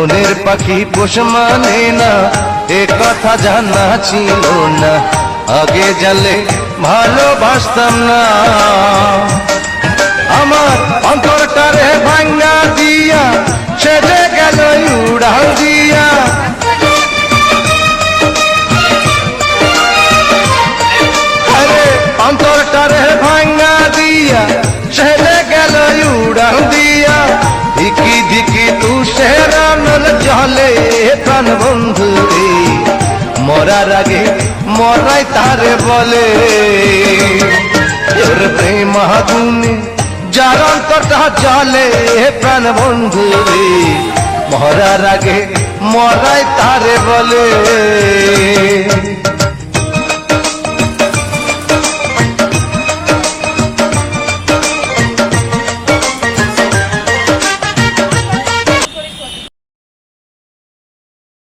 মনের পাখি পোষ মানে না, এ কথা জানা ছিল না। আগে জানলে ভালোবাসতাম না। আমার অন্তরটারে ভাঙ্গা দিয়া সেজে গেল উড়াল দিয়া। আরে অন্তরটারে ভাঙ্গা দিয়া সেজে গেল উড়াল দিয়া। ধিকি ধিকি তুষের নল জলে প্রাণ বন্ধু রে, মরার আগে মরাই তারে বলে। তোর প্রেম আগুনে যার অন্তরটা জলে প্রাণ বন্ধু রে, মরার আগে মরাই তারে বলে।